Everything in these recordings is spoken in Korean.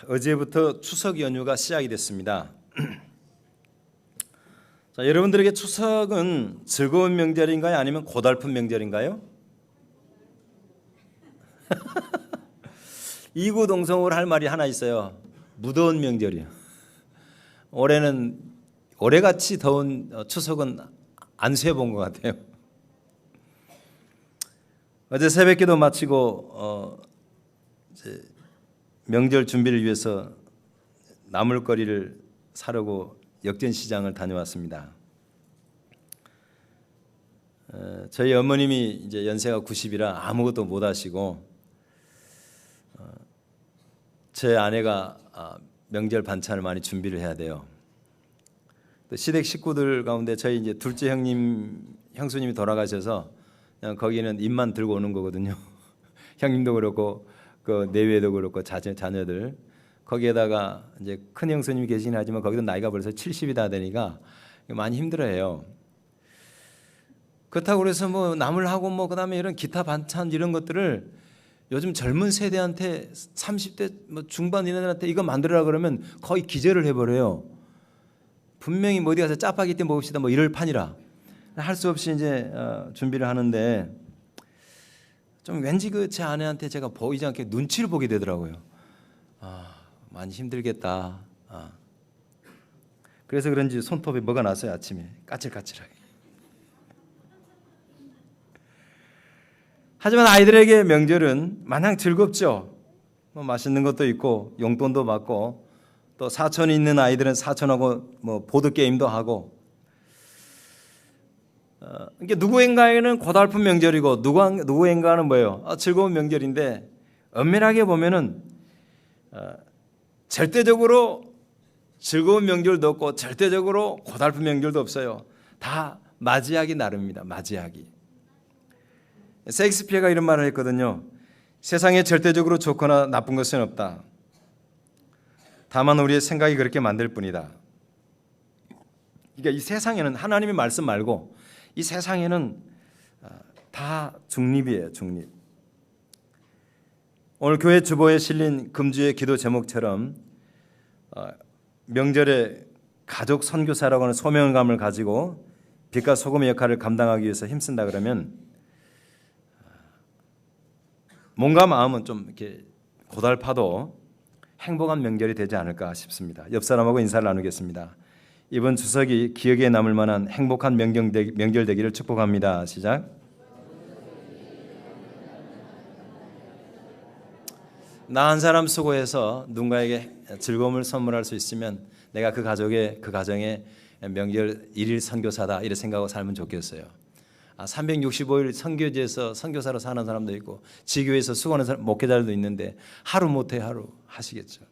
어제부터 추석 연휴가 시작이 됐습니다. 자, 여러분들에게 추석은 즐거운 명절인가요? 아니면 고달픈 명절인가요? 이구동성으로 할 말이 하나 있어요. 무더운 명절이요. 올해는 올해같이 더운 추석은 안 세본 것 같아요. 어제 새벽기도 마치고 이제 명절 준비를 위해서 나물거리를 사려고 역전시장을 다녀왔습니다. 저희 어머님이 이제 연세가 90이라 아무것도 못 하시고 제 아내가 명절 반찬을 많이 준비를 해야 돼요. 또 시댁 식구들 가운데 저희 이제 둘째 형수님이 돌아가셔서 그냥 거기는 입만 들고 오는 거거든요. 형님도 그렇고 그 내외도 그렇고 자녀들 거기에다가 이제 큰 형수님이 계시긴 하지만 거기도 나이가 벌써 70이 다 되니까 많이 힘들어해요. 그렇다고 그래서 뭐 나물하고 뭐 그다음에 이런 기타 반찬 이런 것들을 요즘 젊은 세대한테 30대 뭐 중반 이런 애들한테 이거 만들어라 그러면 거의 기절을 해버려요. 분명히 뭐 어디 가서 짜파게티 먹읍시다 뭐 이럴 판이라 할 수 없이 이제 준비를 하는데 좀 왠지 그 제 아내한테 제가 보이지 않게 눈치를 보게 되더라고요. 많이 힘들겠다. 그래서 그런지 손톱에 뭐가 났어요. 아침에 까칠까칠하게. 하지만 아이들에게 명절은 마냥 즐겁죠. 뭐 맛있는 것도 있고 용돈도 받고 또 사촌이 있는 아이들은 사촌하고 뭐 보드 게임도 하고. 이게 누구인가에는 고달픈 명절이고 누구인가는 뭐예요? 즐거운 명절인데 엄밀하게 보면은 절대적으로 즐거운 명절도 없고 절대적으로 고달픈 명절도 없어요. 다 맞이하기 나름입니다. 맞이하기. 셰익스피어가 이런 말을 했거든요. 세상에 절대적으로 좋거나 나쁜 것은 없다. 다만 우리의 생각이 그렇게 만들 뿐이다. 그러니까 이 세상에는 하나님의 말씀 말고 이 세상에는 다 중립이에요. 중립. 오늘 교회 주보에 실린 금주의 기도 제목처럼 명절에 가족 선교사라고 하는 소명감을 가지고 빛과 소금의 역할을 감당하기 위해서 힘쓴다 그러면 몸과 마음은 좀 이렇게 고달파도 행복한 명절이 되지 않을까 싶습니다. 옆 사람하고 인사를 나누겠습니다. 이번 추석이 기억에 남을 만한 행복한 명절 되기를 축복합니다. 시작. 나 한 사람 수고해서 누군가에게 즐거움을 선물할 수 있으면 내가 그 가정의 명절 일일 선교사다 이렇게 생각하고 살면 좋겠어요. 365일 선교지에서 선교사로 사는 사람도 있고 지교에서 수고하는 목회자들도 있는데 하루 못해 하루 하시겠죠.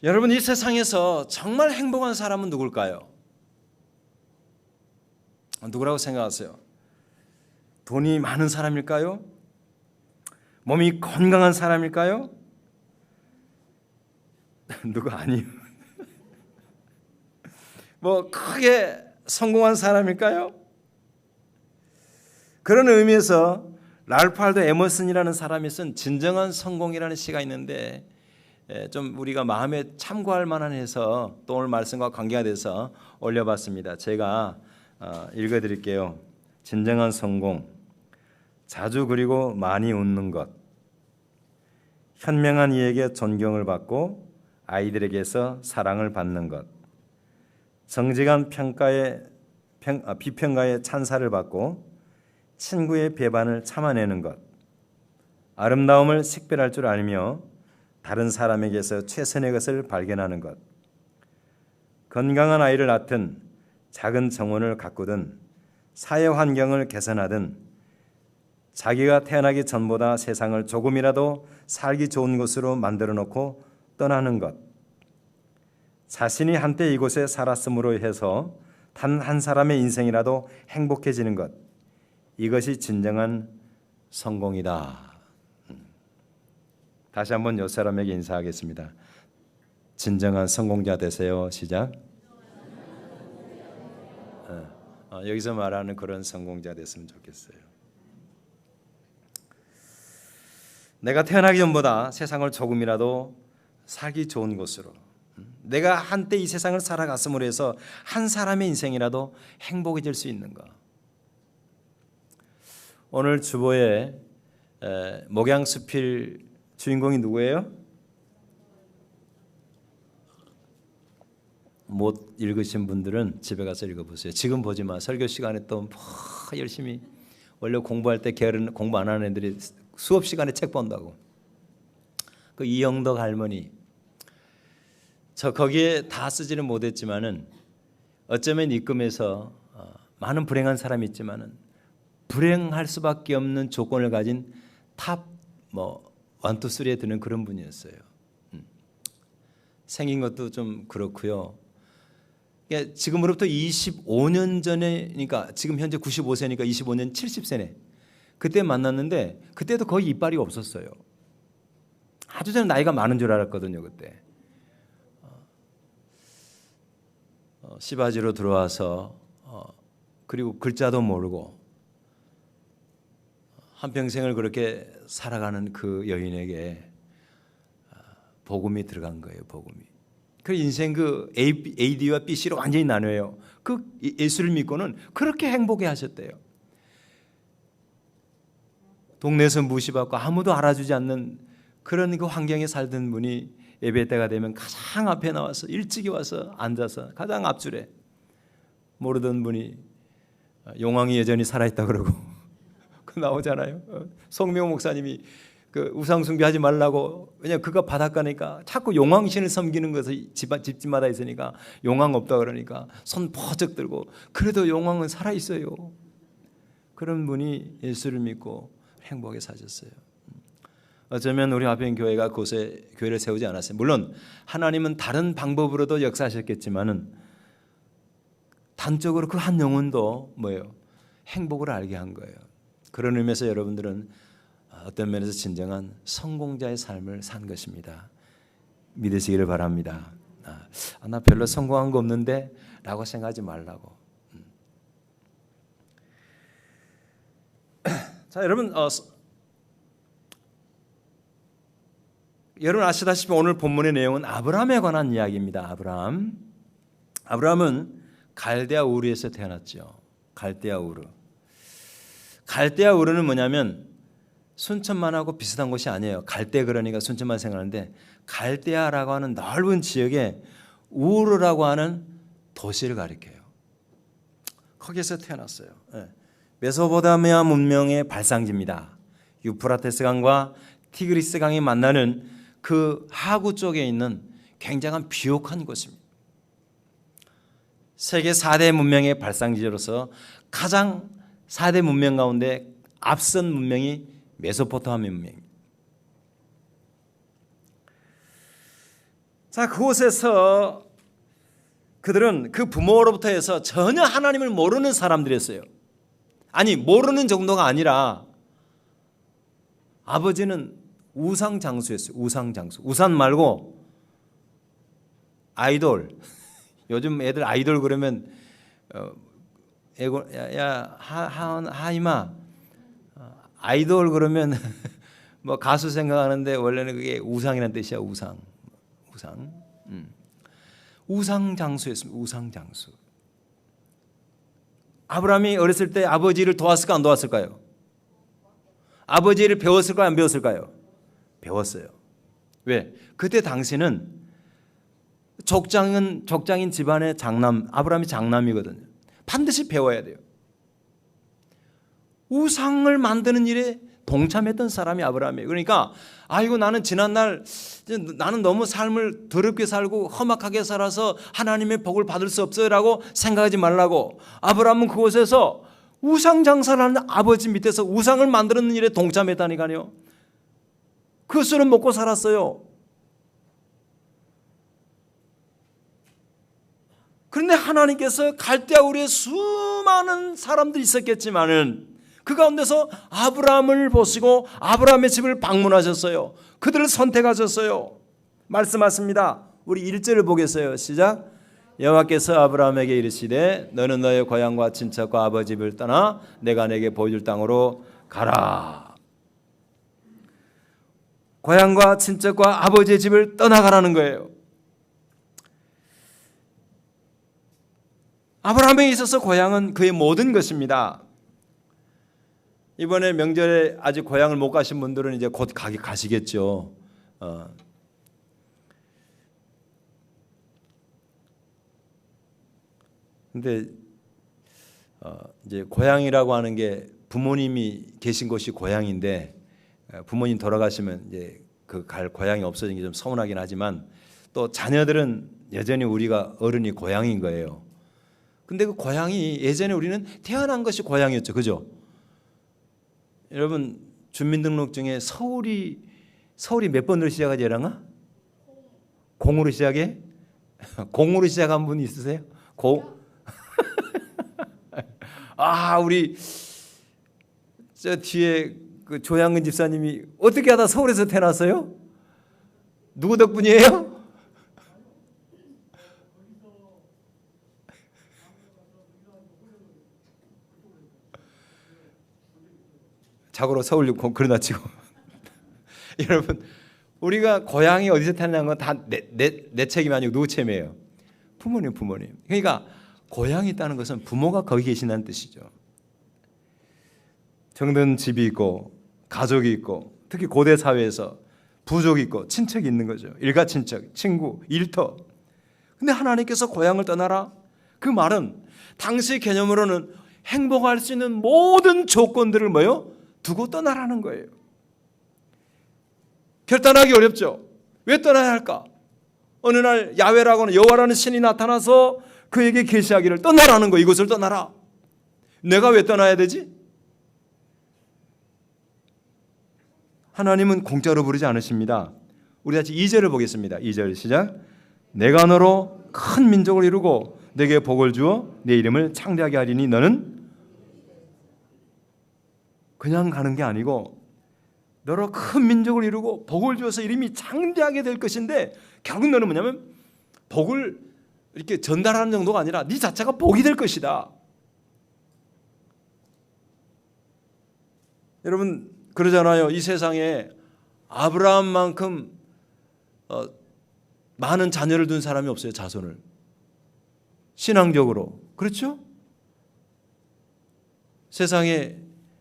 여러분 이 세상에서 정말 행복한 사람은 누굴까요? 누구라고 생각하세요? 돈이 많은 사람일까요? 몸이 건강한 사람일까요? 누구 아니요. 뭐 크게 성공한 사람일까요? 그런 의미에서 랄프 월도 에머슨이라는 사람이 쓴 진정한 성공이라는 시가 있는데 좀 우리가 마음에 참고할 만한 해서 또 오늘 말씀과 관계가 돼서 올려봤습니다. 제가 읽어드릴게요. 진정한 성공. 자주 그리고 많이 웃는 것. 현명한 이에게 존경을 받고 아이들에게서 사랑을 받는 것. 정직한 비평가에 찬사를 받고 친구의 배반을 참아내는 것. 아름다움을 식별할 줄 알며 다른 사람에게서 최선의 것을 발견하는 것. 건강한 아이를 낳든 작은 정원을 가꾸든 사회 환경을 개선하든 자기가 태어나기 전보다 세상을 조금이라도 살기 좋은 곳으로 만들어 놓고 떠나는 것. 자신이 한때 이곳에 살았음으로 해서 단 한 사람의 인생이라도 행복해지는 것. 이것이 진정한 성공이다. 다시 한번 옆 사람에게 인사하겠습니다. 진정한 성공자 되세요. 시작. 여기서 말하는 그런 성공자 됐으면 좋겠어요. 내가 태어나기 전보다 세상을 조금이라도 살기 좋은 곳으로, 내가 한때 이 세상을 살아갔음으로 해서 한 사람의 인생이라도 행복해질 수 있는 것. 오늘 주보에 목양수필 주인공이 누구예요? 못 읽으신 분들은 집에 가서 읽어보세요. 지금 보지 마. 설교 시간에 또 열심히, 원래 공부할 때 게으른 공부 안 하는 애들이 수업 시간에 책 본다고. 그 이영덕 할머니, 저 거기에 다 쓰지는 못했지만은 어쩌면 입금해서 많은 불행한 사람이 있지만은 불행할 수밖에 없는 조건을 가진 탑 1, 2, 3에 드는 그런 분이었어요. 생긴 것도 좀 그렇고요. 지금으로부터 25년 전에, 그러니까 지금 현재 95세니까 25년 70세네. 그때 만났는데 그때도 거의 이빨이 없었어요. 아주 저는 나이가 많은 줄 알았거든요. 그때 시바지로 들어와서 그리고 글자도 모르고 한평생을 그렇게 살아가는 그 여인에게 복음이 들어간 거예요. 복음이. 그 인생 그 AD와 BC로 완전히 나눠요. 그 예수를 믿고는 그렇게 행복해 하셨대요. 동네에서 무시받고 아무도 알아주지 않는 그런 그 환경에 살던 분이 예배 때가 되면 가장 앞에 나와서 일찍이 와서 앉아서 가장 앞줄에, 모르던 분이 용왕이 여전히 살아있다 그러고 그 나오잖아요. 송명 목사님이 그 우상 숭배하지 말라고, 왜냐 그가 바닷가니까 자꾸 용왕신을 섬기는 것을 집집마다 있으니까 용왕 없다 그러니까 손 퍼쩍 들고, 그래도 용왕은 살아 있어요. 그런 분이 예수를 믿고 행복하게 사셨어요. 어쩌면 우리 화평교회가 그곳에 교회를 세우지 않았어요. 물론 하나님은 다른 방법으로도 역사하셨겠지만은 단적으로 그 한 영혼도 뭐예요? 행복을 알게 한 거예요. 그런 의미에서 여러분들은 어떤 면에서 진정한 성공자의 삶을 산 것입니다. 믿으시기를 바랍니다. 나 별로 성공한 거 없는데 라고 생각하지 말라고. 자, 여러분 여러분 아시다시피 오늘 본문의 내용은 아브라함에 관한 이야기입니다. 아브라함은 갈대아 우르에서 태어났죠. 갈대아 우르. 갈대아 우르는 뭐냐면 순천만하고 비슷한 곳이 아니에요. 갈대 그러니까 순천만 생각하는데, 갈대아라고 하는 넓은 지역에 우르라고 하는 도시를 가리켜요. 거기에서 태어났어요. 메소포타미아 문명의 발상지입니다. 유프라테스 강과 티그리스 강이 만나는 그 하구 쪽에 있는 굉장한 비옥한 곳입니다. 세계 4대 문명의 발상지로서 가장 4대 문명 가운데 앞선 문명이 메소포타미아 문명입니다. 자, 그곳에서 그들은 그 부모로부터 해서 전혀 하나님을 모르는 사람들이었어요. 아니, 모르는 정도가 아니라 아버지는 우상 장수였어요. 우상 장수. 우산 말고 아이돌. 요즘 애들 아이돌 그러면 하이마 아이돌 그러면 뭐 가수 생각하는데 원래는 그게 우상이라는 뜻이야. 우상. 우상 장수였습니다. 우상 장수. 아브라함이 어렸을 때 아버지를 도왔을까 안 도왔을까요? 아버지를 배웠을까요 안 배웠을까요? 배웠어요. 왜? 그때 당시는 족장인 집안의 장남, 아브라함이 장남이거든요. 반드시 배워야 돼요. 우상을 만드는 일에 동참했던 사람이 아브라함이에요. 그러니까 아이고 나는 지난날 나는 너무 삶을 더럽게 살고 험악하게 살아서 하나님의 복을 받을 수 없어요라고 생각하지 말라고, 아브라함은 그곳에서 우상 장사를 하는 아버지 밑에서 우상을 만드는 일에 동참했다니까요. 그것으로 먹고 살았어요. 그런데 하나님께서 갈대아 우르에 수많은 사람들이 있었겠지만은 그 가운데서 아브라함을 보시고 아브라함의 집을 방문하셨어요. 그들을 선택하셨어요. 말씀하십니다. 우리 1절을 보겠어요. 시작. 여호와께서 아브라함에게 이르시되 너는 너의 고향과 친척과 아버지 집을 떠나 내가 내게 보여줄 땅으로 가라. 고향과 친척과 아버지의 집을 떠나가라는 거예요. 아브라함에 있어서 고향은 그의 모든 것입니다. 이번에 명절에 아직 고향을 못 가신 분들은 이제 곧 가시겠죠. 근데 이제 고향이라고 하는 게 부모님이 계신 곳이 고향인데, 부모님 돌아가시면 이제 그 갈 고향이 없어진 게 좀 서운하긴 하지만, 또 자녀들은 여전히 우리가 어른이 고향인 거예요. 근데 그 고향이, 예전에 우리는 태어난 것이 고향이었죠, 그죠? 여러분 주민등록증에 서울이 몇 번으로 시작하지, 얘랑아? 공으로 시작해? 공으로 시작한 분 있으세요? 우리 저 뒤에 그 조양근 집사님이 어떻게 하다 서울에서 태어났어요? 누구 덕분이에요? 자고로 서울 그러나 치고 여러분, 우리가 고향이 어디서 태어난 건 다 내 책임이 아니고 누구 책임이에요? 부모님. 그러니까 고향이 있다는 것은 부모가 거기 계신다는 뜻이죠. 정든 집이 있고 가족이 있고, 특히 고대 사회에서 부족이 있고 친척이 있는 거죠. 일가 친척, 친구, 일터. 근데 하나님께서 고향을 떠나라, 그 말은 당시 개념으로는 행복할 수 있는 모든 조건들을 두고 떠나라는 거예요. 결단하기 어렵죠. 왜 떠나야 할까? 어느 날 야훼라고 하는 여호와라는 신이 나타나서 그에게 계시하기를 떠나라는 거예요. 이곳을 떠나라. 내가 왜 떠나야 되지? 하나님은 공짜로 부르지 않으십니다. 우리 같이 2절을 보겠습니다. 2절 시작. 내가 너로 큰 민족을 이루고 내게 복을 주어 내 이름을 창대하게 하리니 너는 그냥 가는 게 아니고 너로 큰 민족을 이루고 복을 주어서 이름이 창대하게 될 것인데, 결국 너는 뭐냐면 복을 이렇게 전달하는 정도가 아니라 네 자체가 복이 될 것이다. 여러분 그러잖아요. 이 세상에 아브라함만큼 많은 자녀를 둔 사람이 없어요. 자손을. 신앙적으로. 그렇죠? 세상에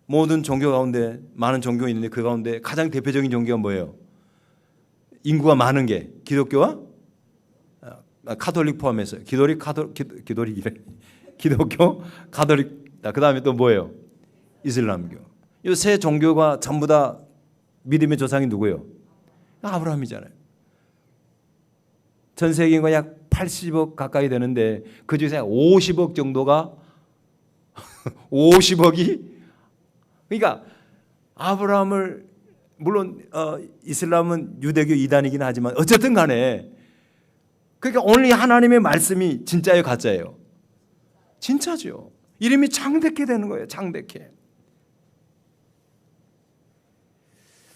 모든 종교 가운데 많은 종교가 있는데 그 가운데 가장 대표적인 종교가 뭐예요? 인구가 많은 게 기독교와 카톨릭 포함해서 기독교, 카톨릭, 그 다음에 또 뭐예요? 이슬람교. 이 세 종교가 전부 다 믿음의 조상이 누구예요? 아브라함이잖아요. 전 세계 인구가 약 80억 가까이 되는데 그 중에서 50억 정도가 50억이, 그러니까 아브라함을, 물론 이슬람은 유대교 이단이긴 하지만 어쨌든 간에, 그러니까 오늘 하나님의 말씀이 진짜예요, 가짜예요? 진짜죠. 이름이 창대케 되는 거예요. 창대케.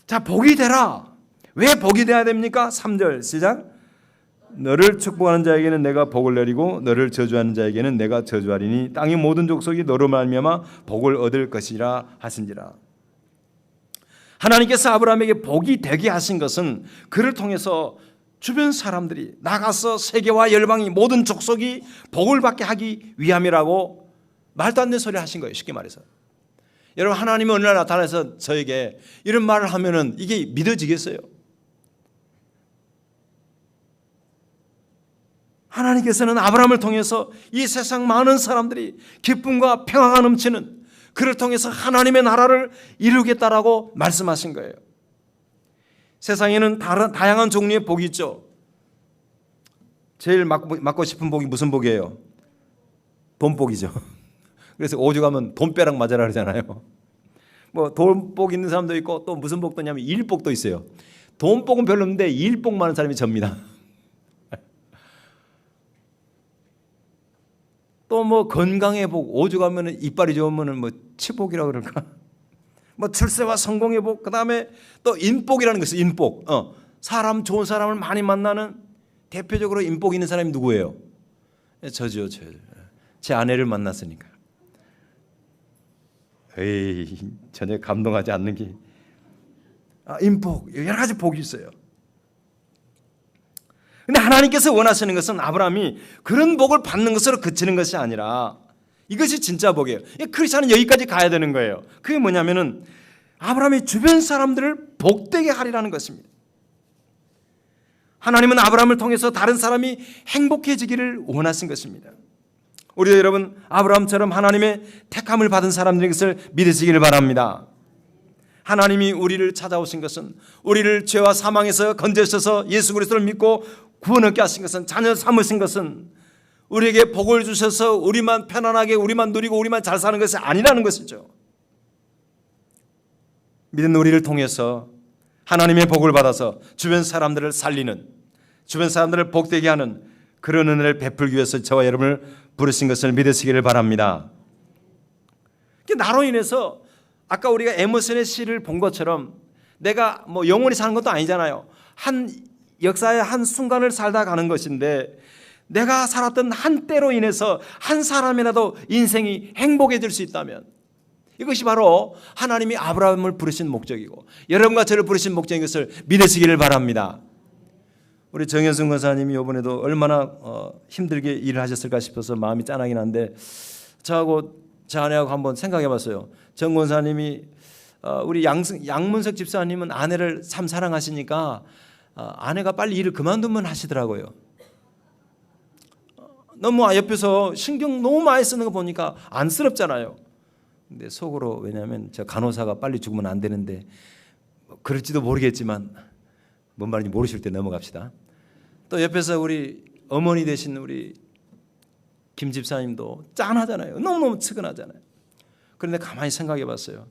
자, 복이 되라. 왜 복이 돼야 됩니까? 3절 시작. 너를 축복하는 자에게는 내가 복을 내리고 너를 저주하는 자에게는 내가 저주하리니 땅의 모든 족속이 너로 말미암아 복을 얻을 것이라 하신지라. 하나님께서 아브라함에게 복이 되게 하신 것은 그를 통해서 주변 사람들이 나가서 세계와 열방이 모든 족속이 복을 받게 하기 위함이라고 말도 안 되는 소리를 하신 거예요. 쉽게 말해서. 여러분, 하나님이 어느 날 나타나서 저에게 이런 말을 하면은 이게 믿어지겠어요? 하나님께서는 아브라함을 통해서 이 세상 많은 사람들이 기쁨과 평화가 넘치는, 그를 통해서 하나님의 나라를 이루겠다라고 말씀하신 거예요. 세상에는 다양한 종류의 복이 있죠. 제일 맡고 싶은 복이 무슨 복이에요? 돈복이죠. 그래서 오죽 하면 돈벼락 맞아라 그러잖아요. 뭐 돈복 있는 사람도 있고 또 무슨 복도 있냐면 일복도 있어요. 돈복은 별로 없는데 일복 많은 사람이 접니다. 또 뭐 건강의 복, 오죽 하면 이빨이 좋으면 뭐 치복이라고 그럴까? 뭐 출세와 성공의 복, 그 다음에 또 인복이라는 것이 인복. 사람, 좋은 사람을 많이 만나는 대표적으로 인복 있는 사람이 누구예요? 저죠. 제 아내를 만났으니까. 전혀 감동하지 않는 게, 인복, 여러 가지 복이 있어요. 근데 하나님께서 원하시는 것은 아브라함이 그런 복을 받는 것으로 그치는 것이 아니라 이것이 진짜 복이에요. 크리스찬은 여기까지 가야 되는 거예요. 그게 뭐냐면은 아브라함이 주변 사람들을 복되게 하리라는 것입니다. 하나님은 아브라함을 통해서 다른 사람이 행복해지기를 원하신 것입니다. 우리 여러분, 아브라함처럼 하나님의 택함을 받은 사람들인 것을 믿으시기를 바랍니다. 하나님이 우리를 찾아오신 것은, 우리를 죄와 사망에서 건져주셔서 예수 그리스도를 믿고 구원 얻게 하신 것은, 자녀 삼으신 것은 우리에게 복을 주셔서 우리만 편안하게 우리만 누리고 우리만 잘 사는 것이 아니라는 것이죠. 믿는 우리를 통해서 하나님의 복을 받아서 주변 사람들을 살리는, 주변 사람들을 복되게 하는 그런 은혜를 베풀기 위해서 저와 여러분을 부르신 것을 믿으시기를 바랍니다. 나로 인해서 아까 우리가 에머슨의 시를 본 것처럼 내가 영원히 사는 것도 아니잖아요. 한 역사의 한 순간을 살다 가는 것인데, 내가 살았던 한때로 인해서 한 사람이라도 인생이 행복해질 수 있다면 이것이 바로 하나님이 아브라함을 부르신 목적이고 여러분과 저를 부르신 목적인 것을 믿으시기를 바랍니다. 우리 정현승 권사님이 이번에도 얼마나 힘들게 일을 하셨을까 싶어서 마음이 짠하긴 한데, 저하고 제 아내하고 한번 생각해 봤어요. 정 권사님이 우리 양문석 집사님은 아내를 참 사랑하시니까 아내가 빨리 일을 그만두면 하시더라고요. 너무 옆에서 신경 너무 많이 쓰는 거 보니까 안쓰럽잖아요. 근데 속으로, 왜냐하면 저 간호사가 빨리 죽으면 안 되는데, 그럴지도 모르겠지만 뭔 말인지 모르실 때 넘어갑시다. 또 옆에서 우리 어머니 되신 우리 김 집사님도 짠하잖아요. 너무너무 측은하잖아요. 그런데 가만히 생각해 봤어요.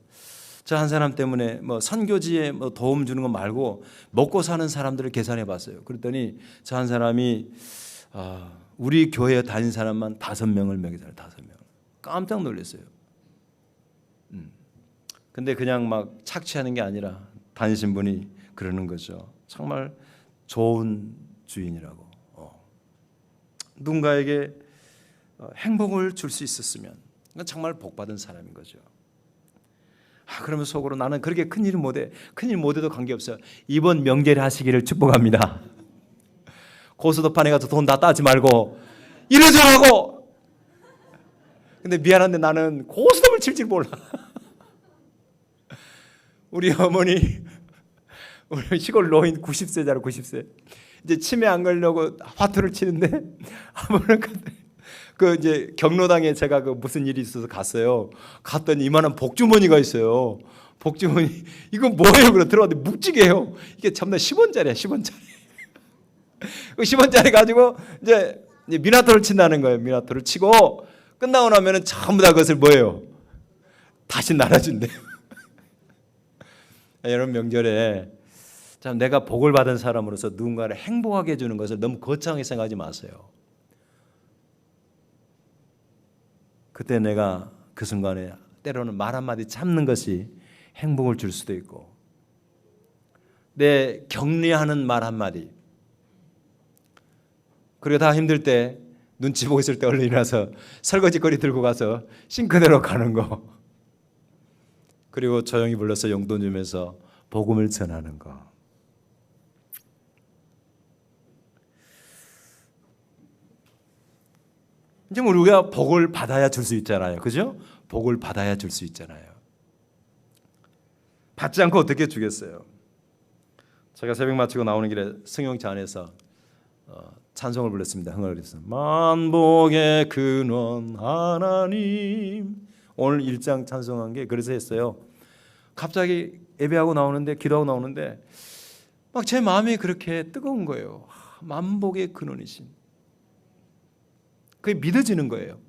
저 한 사람 때문에 선교지에 도움 주는 거 말고 먹고 사는 사람들을 계산해 봤어요. 그랬더니 저 한 사람이 우리 교회에 다닌 사람만 5명을 먹이잖아요. 5명. 깜짝 놀랐어요. 근데 그냥 막 착취하는 게 아니라 다니신 분이 그러는 거죠. 정말 좋은 주인이라고. 누군가에게 행복을 줄 수 있었으면 정말 복받은 사람인 거죠. 그러면 속으로, 나는 그렇게 큰일을 못해. 큰일 못해도 관계없어요. 이번 명절에 하시기를 축복합니다. 고스톱판에 가서 돈 다 따지 말고 이러자고. 근데 미안한데 나는 고스톱을 칠 줄 몰라. 우리 어머니, 우리 시골 노인 90세잖아, 90세. 이제 치매 안 걸려고 화투를 치는데, 한번은 이제 경로당에 제가 무슨 일이 있어서 갔어요. 갔더니 이만한 복주머니가 있어요. 복주머니, 이거 뭐예요? 그래 들어왔는데 묵직해요. 이게 참나 10원짜리야, 10원짜리. 10원짜리 가지고 이제 미나토를 친다는 거예요. 미나토를 치고 끝나고 나면은 전부 다 그것을 뭐예요? 다시 나눠준대요. 여러분, 명절에 참 내가 복을 받은 사람으로서 누군가를 행복하게 해주는 것을 너무 거창하게 생각하지 마세요. 그때 내가 그 순간에 때로는 말 한마디 참는 것이 행복을 줄 수도 있고, 내 격려하는 말 한마디, 그리고 다 힘들 때 눈치 보고 있을 때 얼른 일어나서 설거지거리 들고 가서 싱크대로 가는 거, 그리고 조용히 불러서 용돈 주면서 복음을 전하는 거. 이제 우리가 복을 받아야 줄 수 있잖아요. 그죠? 복을 받아야 줄 수 있잖아요. 받지 않고 어떻게 주겠어요? 제가 새벽 마치고 나오는 길에 승용차 안에서 찬송을 불렀습니다. 흥을 그랬어요. 만복의 근원 하나님. 오늘 1장 찬송한 게 그래서 했어요. 갑자기 예배하고 나오는데, 기도하고 나오는데 막 제 마음이 그렇게 뜨거운 거예요. 만복의 근원이신, 그게 믿어지는 거예요.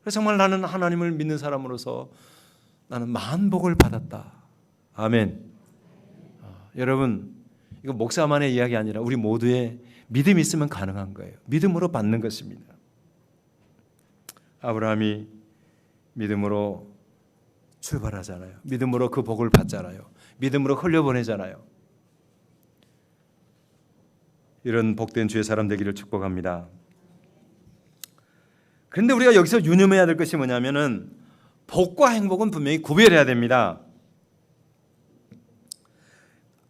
그래서 정말 나는 하나님을 믿는 사람으로서 나는 만복을 받았다. 아멘. 여러분, 이거 목사만의 이야기 아니라 우리 모두의 믿음이 있으면 가능한 거예요. 믿음으로 받는 것입니다. 아브라함이 믿음으로 출발하잖아요. 믿음으로 그 복을 받잖아요. 믿음으로 흘려보내잖아요. 이런 복된 주의 사람 되기를 축복합니다. 그런데 우리가 여기서 유념해야 될 것이 뭐냐면은 복과 행복은 분명히 구별해야 됩니다.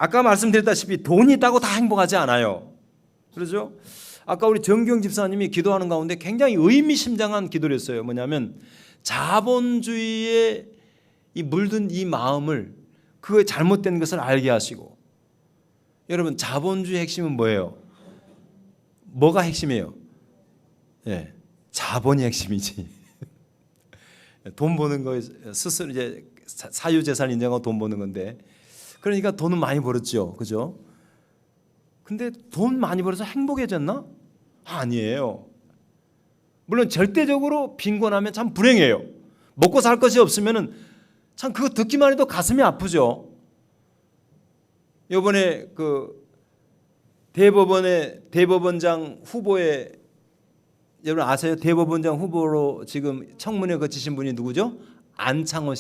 아까 말씀드렸다시피 돈이 있다고 다 행복하지 않아요. 그렇죠? 아까 우리 정경 집사님이 기도하는 가운데 굉장히 의미심장한 기도를 했어요. 뭐냐면 자본주의에 이 물든 이 마음을 그 잘못된 것을 알게 하시고, 여러분 자본주의 핵심은 뭐예요? 뭐가 핵심이에요? 예, 자본이 핵심이지. 돈 버는 거 스스로 이제 사유재산 인정하고 돈 버는 건데, 그러니까 돈은 많이 벌었죠, 그죠? 근데 돈 많이 벌어서 행복해졌나? 아니에요. 물론 절대적으로 빈곤하면 참 불행해요. 먹고 살 것이 없으면은 참 그거 듣기만 해도 가슴이 아프죠. 이번에 그 대법원장 후보에, 여러분 아세요? 대법원장 후보로 지금 청문회 거치신 분이 누구죠? 안창호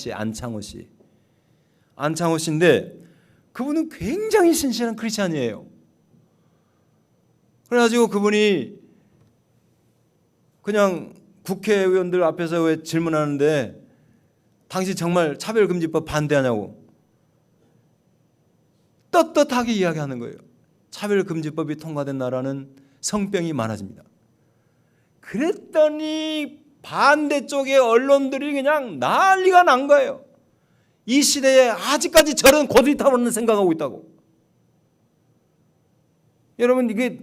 씨인데 그분은 굉장히 신실한 크리스찬이에요. 그래가지고 그분이 그냥 국회의원들 앞에서 왜 질문하는데 당신 정말 차별금지법 반대하냐고 떳떳하게 이야기하는 거예요. 차별금지법이 통과된 나라는 성병이 많아집니다. 그랬더니 반대쪽의 언론들이 그냥 난리가 난 거예요. 이 시대에 아직까지 저런 고리타분한 생각하고 있다고. 여러분 이게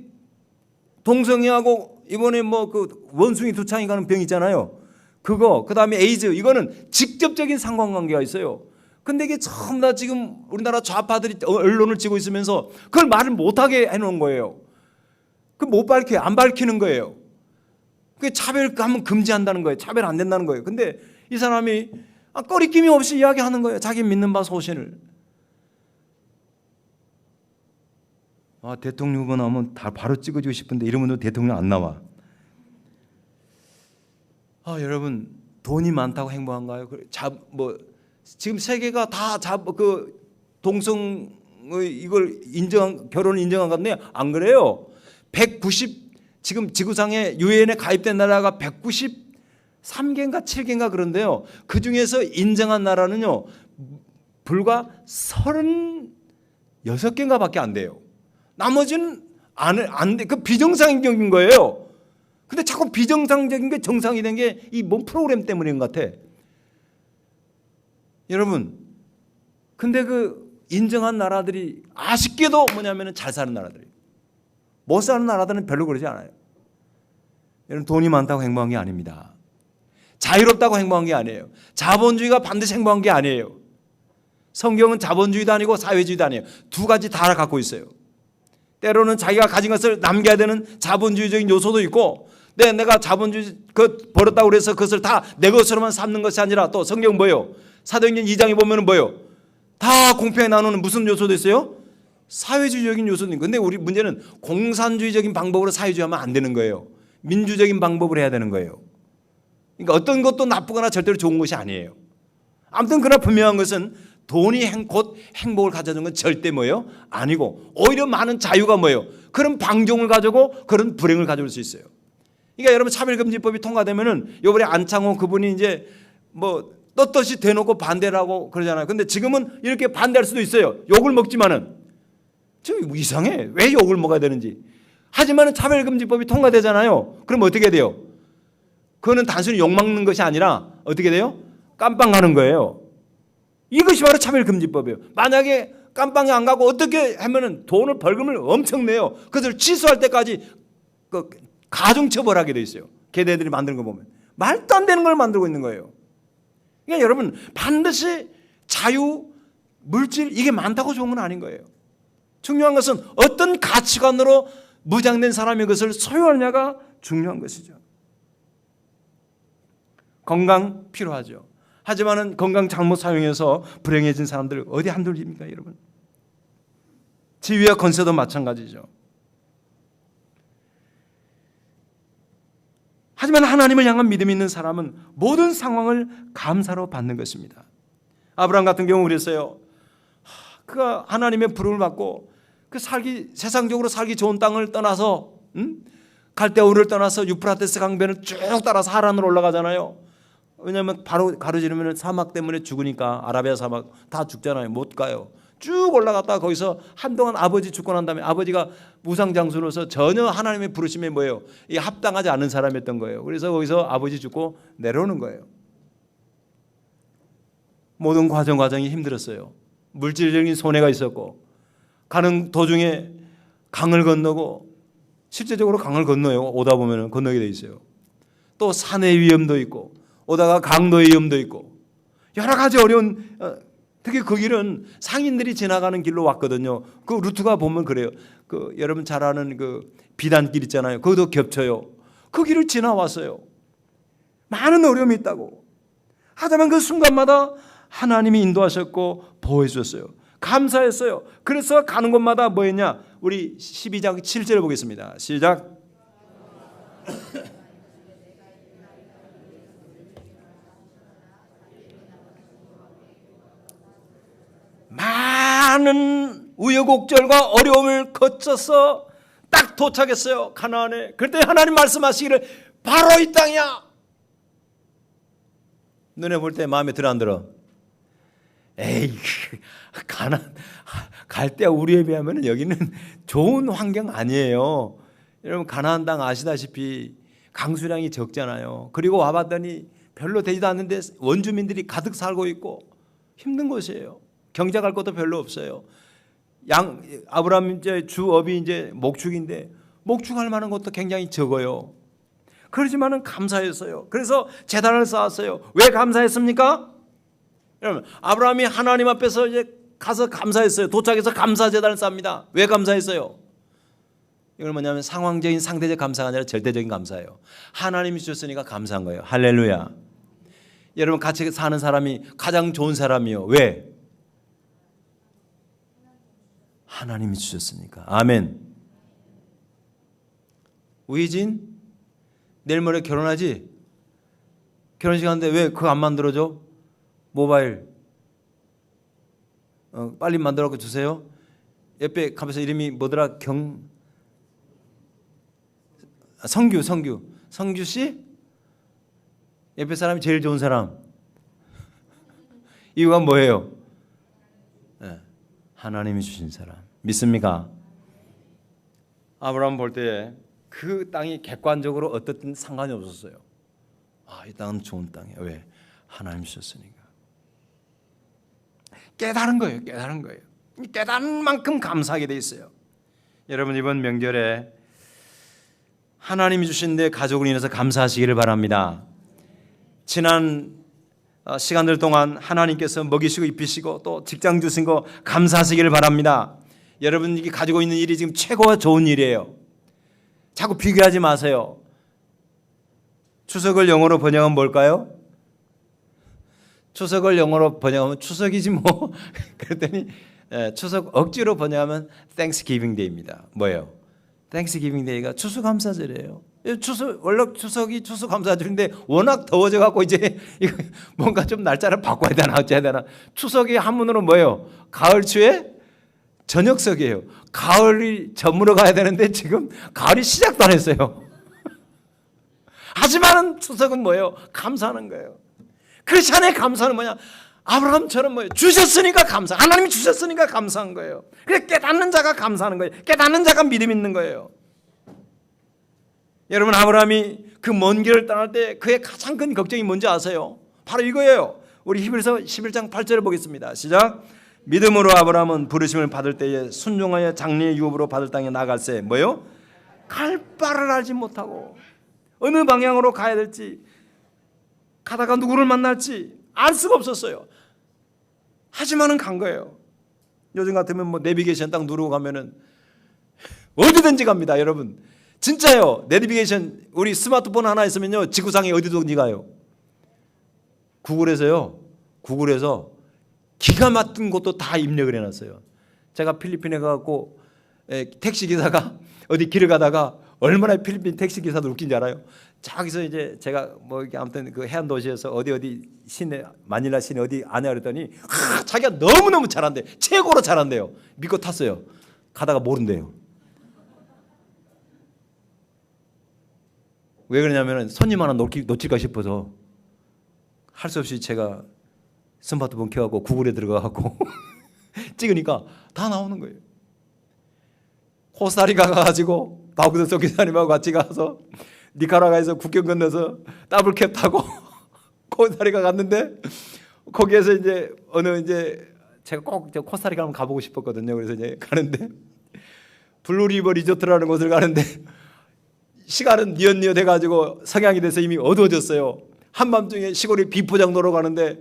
동성애하고 이번에 뭐 그 원숭이 두창이 가는 병 있잖아요. 그거 그다음에 에이즈, 이거는 직접적인 상관관계가 있어요. 근데 이게 전부 다 지금 우리나라 좌파들이 언론을 쥐고 있으면서 그걸 말을 못하게 해놓은 거예요. 그 못 밝혀요. 안 밝히는 거예요. 그 차별감은 금지한다는 거예요. 차별 안 된다는 거예요. 근데 이 사람이 꺼리낌이 없이 이야기하는 거예요. 자기 믿는 바 소신을. 대통령 후보 나오면 다 바로 찍어주고 싶은데 이러면 대통령 안 나와. 여러분 돈이 많다고 행복한가요? 지금 세계가 다 동성의 이걸 결혼을 인정한 건데 안 그래요? 190 지금 지구상에 유엔에 가입된 나라가 193개인가 7개인가 그런데요. 그 중에서 인정한 나라는요 불과 36개인가밖에 안 돼요. 나머지는 안 돼. 그 비정상적인 거예요. 근데 자꾸 비정상적인 게 정상이 된 게 이 뭔 프로그램 때문인 것 같아. 여러분, 근데 그 인정한 나라들이 아쉽게도 뭐냐면은 잘 사는 나라들이. 못 사는 나라들은 별로 그러지 않아요. 여러분 돈이 많다고 행복한 게 아닙니다. 자유롭다고 행복한 게 아니에요. 자본주의가 반드시 행복한 게 아니에요. 성경은 자본주의도 아니고 사회주의도 아니에요. 두 가지 다 갖고 있어요. 때로는 자기가 가진 것을 남겨야 되는 자본주의적인 요소도 있고, 내가 자본주의 벌었다고 그래서 그것을 다 내 것으로만 삼는 것이 아니라, 또 성경 뭐예요? 사도행전 2장에 보면 뭐예요? 다 공평히 나누는 무슨 요소도 있어요? 사회주의적인 요소도 있고. 근데 우리 문제는 공산주의적인 방법으로 사회주의 하면 안 되는 거예요. 민주적인 방법으로 해야 되는 거예요. 그러니까 어떤 것도 나쁘거나 절대로 좋은 것이 아니에요. 아무튼 그러나 분명한 것은 돈이 곧 행복을 가져주는 건 절대 뭐예요? 아니고, 오히려 많은 자유가 뭐예요? 그런 방종을 가지고 그런 불행을 가져올 수 있어요. 그러니까 여러분 차별금지법이 통과되면은 요번에 안창호 그분이 이제 뭐 떳떳이 대놓고 반대를 하고 그러잖아요. 근데 지금은 이렇게 반대할 수도 있어요. 욕을 먹지만은. 지금 이상해. 왜 욕을 먹어야 되는지. 하지만은 차별금지법이 통과되잖아요. 그럼 어떻게 돼요? 그거는 단순히 욕 먹는 것이 아니라 어떻게 돼요? 깜빵 가는 거예요. 이것이 바로 차별금지법이에요. 만약에 깜빵에 안 가고 어떻게 하면은 돈을 벌금을 엄청 내요. 그것을 취소할 때까지 가중처벌하게 돼 있어요. 걔네들이 만드는 거 보면 말도 안 되는 걸 만들고 있는 거예요. 그러니까 여러분 반드시 자유, 물질 이게 많다고 좋은 건 아닌 거예요. 중요한 것은 어떤 가치관으로 무장된 사람이 그것을 소유하느냐가 중요한 것이죠. 건강 필요하죠. 하지만은 건강 잘못 사용해서 불행해진 사람들 어디 한둘입니까, 여러분? 지위와 권세도 마찬가지죠. 하지만 하나님을 향한 믿음이 있는 사람은 모든 상황을 감사로 받는 것입니다. 아브라함 같은 경우 그랬어요. 그가 하나님의 부름을 받고 세상적으로 살기 좋은 땅을 떠나서 갈대우를 떠나서 유프라테스 강변을 쭉 따라서 하란으로 올라가잖아요. 왜냐하면 바로 가로지르면 사막 때문에 죽으니까, 아라비아 사막 다 죽잖아요. 못 가요. 쭉 올라갔다가 거기서 한동안 아버지 죽고 난 다음에 아버지가 무상장수로서 전혀 하나님의 부르심에 뭐예요? 이 합당하지 않은 사람이었던 거예요. 그래서 거기서 아버지 죽고 내려오는 거예요. 모든 과정이 힘들었어요. 물질적인 손해가 있었고 가는 도중에 강을 건너고 실제적으로 강을 건너요. 오다 보면 건너게 돼 있어요. 또 산의 위험도 있고 오다가 강도의 위험도 있고 여러 가지 어려운 특히 그 길은 상인들이 지나가는 길로 왔거든요. 그 루트가 보면 그래요. 그 여러분 잘 아는 그 비단길 있잖아요. 거기도 겹쳐요. 그 길을 지나왔어요. 많은 어려움이 있다고. 하지만 그 순간마다 하나님이 인도하셨고 보호해 주셨어요. 감사했어요. 그래서 가는 곳마다 뭐였냐? 우리 12장 7절 보겠습니다. 시작. 많은 우여곡절과 어려움을 거쳐서 딱 도착했어요. 가나안에. 그때 하나님 말씀하시기를 바로 이 땅이야. 눈에 볼 때 마음에 들어 안 들어? 에이, 가나안 갈 때 우리에 비하면 여기는 좋은 환경 아니에요. 여러분 가나안 땅 아시다시피 강수량이 적잖아요. 그리고 와봤더니 별로 되지도 않는데 원주민들이 가득 살고 있고 힘든 곳이에요. 경작할 것도 별로 없어요. 아브라함 이제 주업이 이제 목축인데 목축할 만한 것도 굉장히 적어요. 그렇지만은 감사했어요. 그래서 제단을 쌓았어요. 왜 감사했습니까? 여러분 아브라함이 하나님 앞에서 이제 가서 감사했어요. 도착해서 감사 제단을 쌓습니다. 왜 감사했어요? 이건 뭐냐면 상황적인 상대적 감사가 아니라 절대적인 감사예요. 하나님이 주셨으니까 감사한 거예요. 할렐루야. 여러분 같이 사는 사람이 가장 좋은 사람이요. 왜? 하나님이 주셨으니까. 아멘. 우희진 내일 모레 결혼하지? 결혼식 하는데 왜 그거 안 만들어줘? 모바일 빨리 만들어 주세요. 옆에 가면서 이름이 뭐더라? 성규 씨? 옆에 사람이 제일 좋은 사람. 이유가 뭐예요? 네, 하나님이 주신 사람. 믿습니까? 아브라함 볼 때 그 땅이 객관적으로 어떻든 상관이 없었어요. 이 땅은 좋은 땅이에요. 왜? 하나님 주셨으니까. 깨달은 거예요. 깨달은 만큼 감사하게 돼 있어요. 여러분 이번 명절에 하나님이 주신 내 가족을 인해서 감사하시기를 바랍니다. 지난 시간들 동안 하나님께서 먹이시고 입히시고 또 직장 주신 거 감사하시기를 바랍니다. 여러분이 가지고 있는 일이 지금 최고와 좋은 일이에요. 자꾸 비교하지 마세요. 추석을 영어로 번역하면 뭘까요? 추석을 영어로 번역하면 추석이지 뭐. 그랬더니 추석 억지로 번역하면 Thanksgiving Day입니다. 뭐예요? Thanksgiving Day가 추수감사절이에요. 원래 추석이 추수감사절인데 워낙 더워져 갖고 이제 뭔가 좀 날짜를 바꿔야 되나 어째야 되나. 추석이 한문으로 뭐예요? 가을추의 저녁석이에요. 가을이 저물어 가야 되는데 지금 가을이 시작도 안 했어요. 하지만 추석은 뭐예요? 감사하는 거예요. 크리스찬의 감사는 뭐냐? 아브라함처럼 뭐예요? 주셨으니까 감사. 하나님이 주셨으니까 감사한 거예요. 그래서 깨닫는 자가 감사하는 거예요. 깨닫는 자가 믿음 있는 거예요. 여러분 아브라함이 그 먼 길을 떠날 때 그의 가장 큰 걱정이 뭔지 아세요? 바로 이거예요. 우리 히브리서 11장 8절을 보겠습니다. 시작. 믿음으로 아브라함은 부르심을 받을 때에 순종하여 장래의 유업으로 받을 땅에 나갈새 뭐요? 갈 바를 알지 못하고 어느 방향으로 가야 될지 가다가 누구를 만날지 알 수가 없었어요. 하지만은 간 거예요. 요즘 같으면 뭐 내비게이션 딱 누르고 가면은 어디든지 갑니다, 여러분. 진짜요. 내비게이션 우리 스마트폰 하나 있으면요 지구상에 어디든지 가요. 구글에서 기가 막힌 곳도 다 입력을 해놨어요. 제가 필리핀에 가고 택시 기사가 어디 길을 가다가 얼마나 필리핀 택시 기사도 웃긴지 알아요? 저기서 이제 제가 뭐 아무튼 그 해안 도시에서 어디 시내 마닐라 시내 어디 아냐 그랬더니 자기가 너무너무 잘한대. 최고로 잘한대요. 믿고 탔어요. 가다가 모른대요. 왜 그러냐면 손님 하나 놓칠까 싶어서 할 수 없이 제가 스마트폰 켜갖고 구글에 들어가갖고 찍으니까 다 나오는 거예요. 코스타리카 가가지고 바우크스 기사님하고 같이 가서 니카라과에서 국경 건너서 더블캡 타고 코스타리카 갔는데 거기에서 이제 어느 이제 제가 꼭 코스타리카 한번 가보고 싶었거든요. 그래서 이제 가는데 블루리버 리조트라는 곳을 가는데 시간은 니엇니엇 해가지고 석양이 돼서 이미 어두워졌어요. 한밤중에 시골에 비포장도로 가는데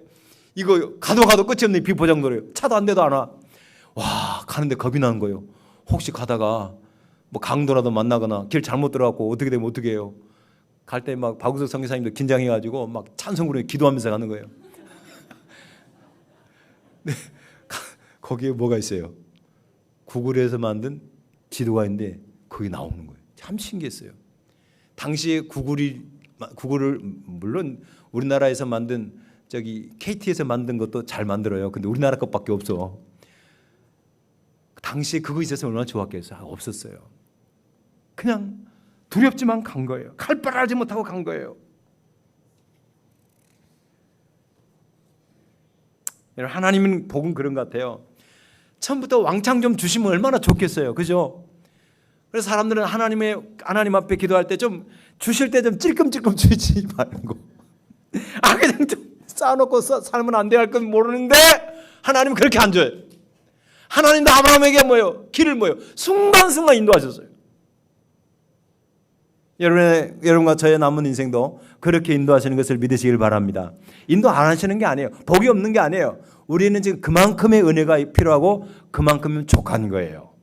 이거 가도 끝이 없는 비포장도로요. 차도 한 대도 안 와. 와, 가는데 겁이 나는 거예요. 혹시 가다가 뭐 강도라도 만나거나 길 잘못 들어갔고 어떻게 되면 어떻게 해요. 갈 때 막 박우석 선교사님도 긴장해가지고 막 찬송 부르며 기도하면서 가는 거예요. 네, 거기에 뭐가 있어요? 구글에서 만든 지도가 있는데 거기 나오는 거예요. 참 신기했어요. 당시에 구글을 물론 우리나라에서 만든 저기 KT에서 만든 것도 잘 만들어요. 근데 우리나라 것밖에 없어. 당시에 그거 있었으면 얼마나 좋았겠어요. 없었어요. 그냥 두렵지만 간 거예요. 갈 바를 알지 못하고 간 거예요. 하나님은 복은 그런 것 같아요. 처음부터 왕창 좀 주시면 얼마나 좋겠어요. 그죠? 그래서 사람들은 하나님 앞에 기도할 때 좀 주실 때 좀 찔끔찔끔 주지 말고 그냥 좀 쌓아놓고 살면 안 돼 할 건 모르는데 하나님은 그렇게 안 줘요. 하나님도 아브라함에게 뭐예요? 길을 뭐예요? 순간순간 인도하셨어요. 여러분과 저의 남은 인생도 그렇게 인도하시는 것을 믿으시길 바랍니다. 인도 안 하시는 게 아니에요. 복이 없는 게 아니에요. 우리는 지금 그만큼의 은혜가 필요하고 그만큼 족한 거예요.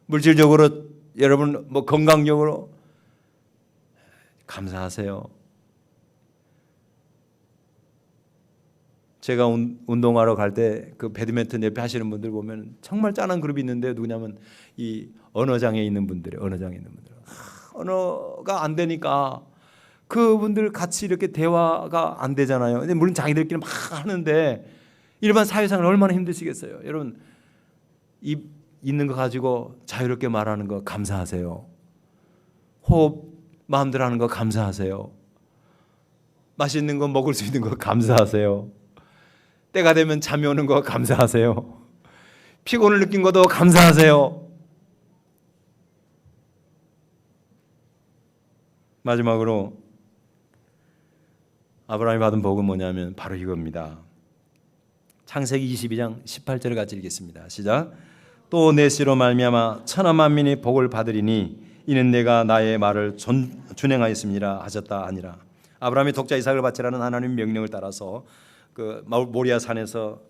물질적으로 여러분 뭐 건강적으로 감사하세요. 제가 운동하러 갈 때 그 배드민턴 옆에 하시는 분들 보면 정말 짠한 그룹이 있는데 누구냐면 이 언어장애 있는 분들이에요. 언어장애 있는 분들. 언어가 안 되니까 그분들 같이 이렇게 대화가 안 되잖아요. 근데 물론 자기들끼리 막 하는데 일반 사회생활 얼마나 힘드시겠어요. 여러분 입 있는 거 가지고 자유롭게 말하는 거 감사하세요. 호흡 마음대로 하는 거 감사하세요. 맛있는 거 먹을 수 있는 거 감사하세요. 때가 되면 잠이 오는 거 감사하세요. 피곤을 느낀 것도 감사하세요. 마지막으로 아브라함이 받은 복은 뭐냐면 바로 이겁니다. 창세기 22장 18절을 같이 읽겠습니다. 시작. 또 내 씨로 말미암아 천하 만민이 복을 받으리니 이는 내가 나의 말을 준행하였음이라 하셨다 아니라. 아브라함이 독자 이삭을 바치라는 하나님의 명령을 따라서 그 모리아 산에서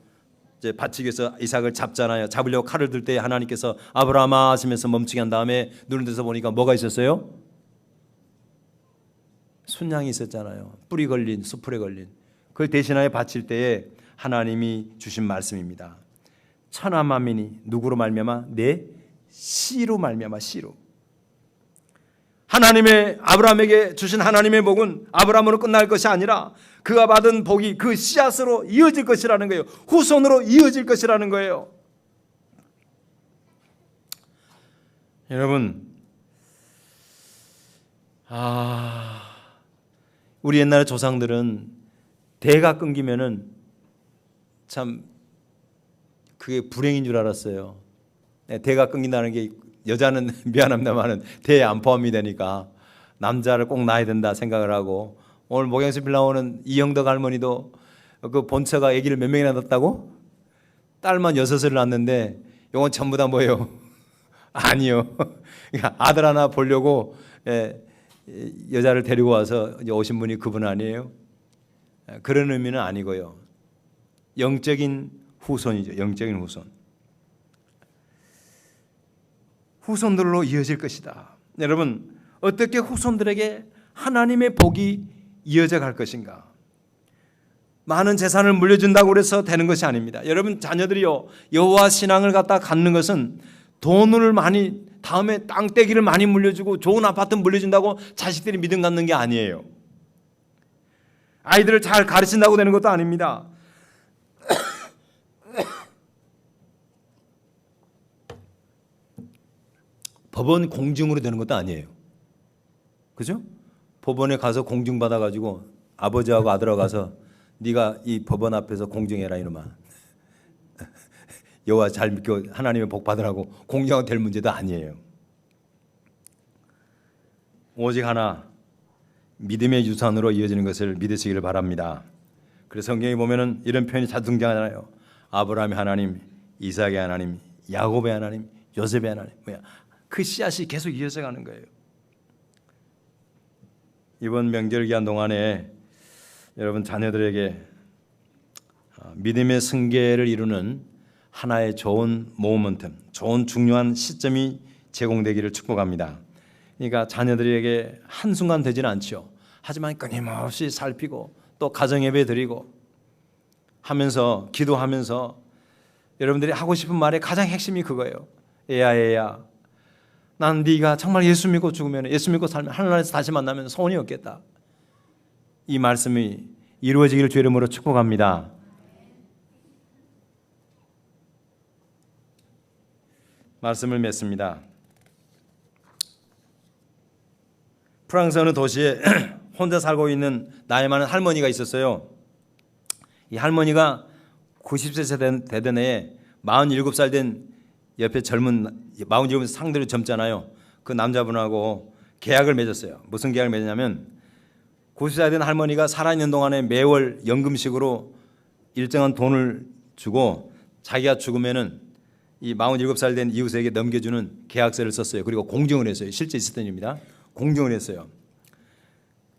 이제 바치기 위해서 이삭을 잡잖아요. 잡으려고 칼을 들 때 하나님께서 아브라함아 하시면서 멈추게 한 다음에 눈을 들어서 보니까 뭐가 있었어요? 순양이 있었잖아요. 뿌리 걸린 수풀에 걸린. 그걸 대신하여 바칠 때에 하나님이 주신 말씀입니다. 천하 만민이 누구로 말미암아? 내 씨로 말미암아. 씨로. 하나님의 아브라함에게 주신 하나님의 복은 아브라함으로 끝날 것이 아니라 그가 받은 복이 그 씨앗으로 이어질 것이라는 거예요. 후손으로 이어질 것이라는 거예요. 여러분, 우리 옛날 조상들은 대가 끊기면은 참 그게 불행인 줄 알았어요. 대가 끊긴다는 게 여자는 미안합니다만은 대에 안 포함이 되니까 남자를 꼭 낳아야 된다 생각을 하고, 오늘 목양수 빌라오는 이영덕 할머니도 그 본처가 아기를 몇 명이나 낳았다고? 딸만 6을 낳았는데 이건 전부 다 뭐예요? 아니요. 그러니까 아들 하나 보려고 여자를 데리고 와서 오신 분이 그분 아니에요? 그런 의미는 아니고요. 영적인 후손이죠. 영적인 후손. 후손들로 이어질 것이다. 여러분, 어떻게 후손들에게 하나님의 복이 이어져 갈 것인가? 많은 재산을 물려준다고 해서 되는 것이 아닙니다. 여러분 자녀들이요, 여호와 신앙을 갖다 갖는 것은 돈을 많이, 다음에 땅떼기를 많이 물려주고 좋은 아파트 물려준다고 자식들이 믿음 갖는 게 아니에요. 아이들을 잘 가르친다고 되는 것도 아닙니다. 법원 공증으로 되는 것도 아니에요. 그죠? 법원에 가서 공증 받아가지고 아버지하고 아들하고 가서 네가 이 법원 앞에서 공증해라 이놈아. 여호와 잘 믿고 하나님의 복 받으라고 공경이 될 문제도 아니에요. 오직 하나 믿음의 유산으로 이어지는 것을 믿으시기를 바랍니다. 그래서 성경에 보면은 이런 표현이 자주 등장하잖아요. 아브라함의 하나님, 이삭의 하나님, 야곱의 하나님, 요셉의 하나님. 그 씨앗이 계속 이어져 가는 거예요. 이번 명절 기간 동안에 여러분 자녀들에게 믿음의 승계를 이루는 하나의 좋은 모멘텀, 좋은 중요한 시점이 제공되기를 축복합니다. 그러니까 자녀들에게 한순간 되지는 않죠. 하지만 끊임없이 살피고 또 가정예배 드리고 하면서 기도하면서 여러분들이 하고 싶은 말의 가장 핵심이 그거예요. 애야 난 네가 정말 예수 믿고 죽으면 예수 믿고 살면 하늘나라에서 다시 만나면 소원이 없겠다. 이 말씀이 이루어지기를 주의 이름으로 축복합니다. 말씀을 맺습니다. 프랑스 어느 도시에 혼자 살고 있는 나이 많은 할머니가 있었어요. 이 할머니가 90세 되던 해에 47살 된 옆에 젊은 47살 상대로 젊잖아요. 그 남자분하고 계약을 맺었어요. 무슨 계약을 맺었냐면 90살 된 할머니가 살아있는 동안에 매월 연금식으로 일정한 돈을 주고 자기가 죽으면은 이 47살 된 이웃에게 넘겨주는 계약서를 썼어요. 그리고 공증을 했어요. 실제 있었던 일입니다. 공증을 했어요.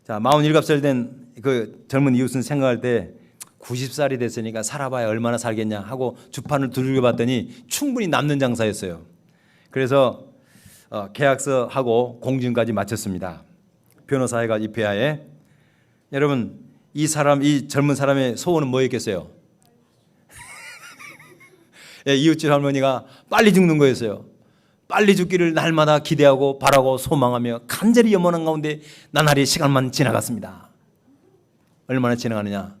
자, 47살 된 그 젊은 이웃은 생각할 때 90살이 됐으니까 살아봐야 얼마나 살겠냐 하고 주판을 두들겨 봤더니 충분히 남는 장사였어요. 그래서 계약서하고 공증까지 마쳤습니다. 변호사회가 입회하에 여러분 이 젊은 사람의 소원은 뭐였겠어요? 예, 이웃집 할머니가 빨리 죽는 거였어요. 빨리 죽기를 날마다 기대하고 바라고 소망하며 간절히 염원한 가운데 나날이 시간만 지나갔습니다. 얼마나 지나가느냐?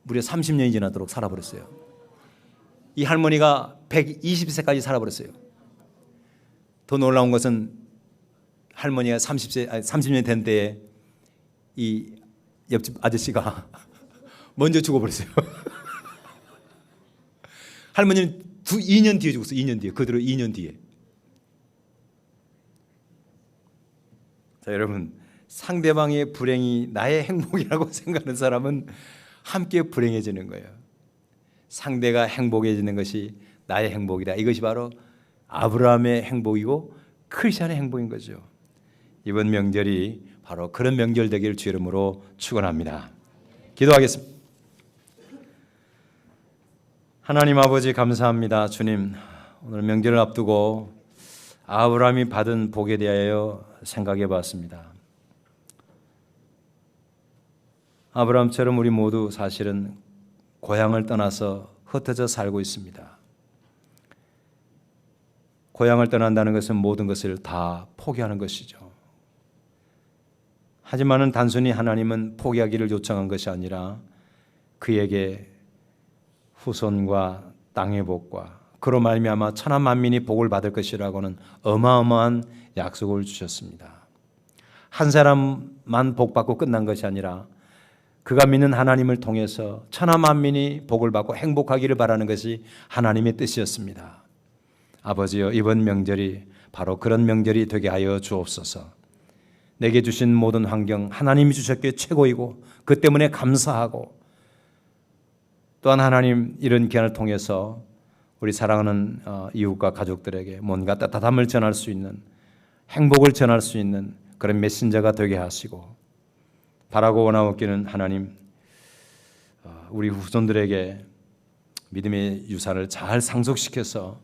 무려 30년이 지나도록 살아버렸어요. 이 할머니가 120세까지 살아버렸어요. 더 놀라운 것은 할머니가 30년이 된 때에 이 옆집 아저씨가 먼저 죽어버렸어요. 할머니는 2년 뒤에 죽었어요. 2년 뒤에. 그대로 2년 뒤에. 자, 여러분, 상대방의 불행이 나의 행복이라고 생각하는 사람은 함께 불행해지는 거예요. 상대가 행복해지는 것이 나의 행복이다. 이것이 바로 아브라함의 행복이고 크리스천의 행복인 거죠. 이번 명절이 바로 그런 명절 되기를 주의 이름으로 축원합니다. 기도하겠습니다. 하나님 아버지 감사합니다. 주님, 오늘 명절을 앞두고 아브라함이 받은 복에 대하여 생각해 봤습니다. 아브라함처럼 우리 모두 사실은 고향을 떠나서 흩어져 살고 있습니다. 고향을 떠난다는 것은 모든 것을 다 포기하는 것이죠. 하지만은 단순히 하나님은 포기하기를 요청한 것이 아니라 그에게 후손과 땅의 복과 그로 말미암아 천하 만민이 복을 받을 것이라고는 어마어마한 약속을 주셨습니다. 한 사람만 복받고 끝난 것이 아니라 그가 믿는 하나님을 통해서 천하 만민이 복을 받고 행복하기를 바라는 것이 하나님의 뜻이었습니다. 아버지여, 이번 명절이 바로 그런 명절이 되게 하여 주옵소서. 내게 주신 모든 환경 하나님이 주셨기에 최고이고 그 때문에 감사하고 또한 하나님 이런 기한을 통해서 우리 사랑하는 이웃과 가족들에게 뭔가 따뜻함을 전할 수 있는 행복을 전할 수 있는 그런 메신저가 되게 하시고 바라고 원하옵기는 하나님 우리 후손들에게 믿음의 유산을 잘 상속시켜서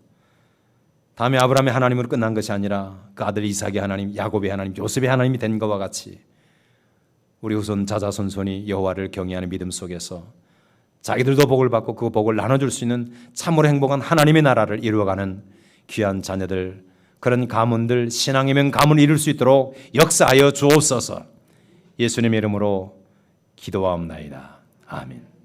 다음에 아브라함의 하나님으로 끝난 것이 아니라 그 아들 이삭의 하나님, 야곱의 하나님, 요셉의 하나님이 된 것과 같이 우리 후손 자자손손이 여호와를 경외하는 믿음 속에서 자기들도 복을 받고 그 복을 나눠줄 수 있는 참으로 행복한 하나님의 나라를 이루어가는 귀한 자녀들, 그런 가문들, 신앙이면 가문을 이룰 수 있도록 역사하여 주옵소서. 예수님의 이름으로 기도하옵나이다. 아멘.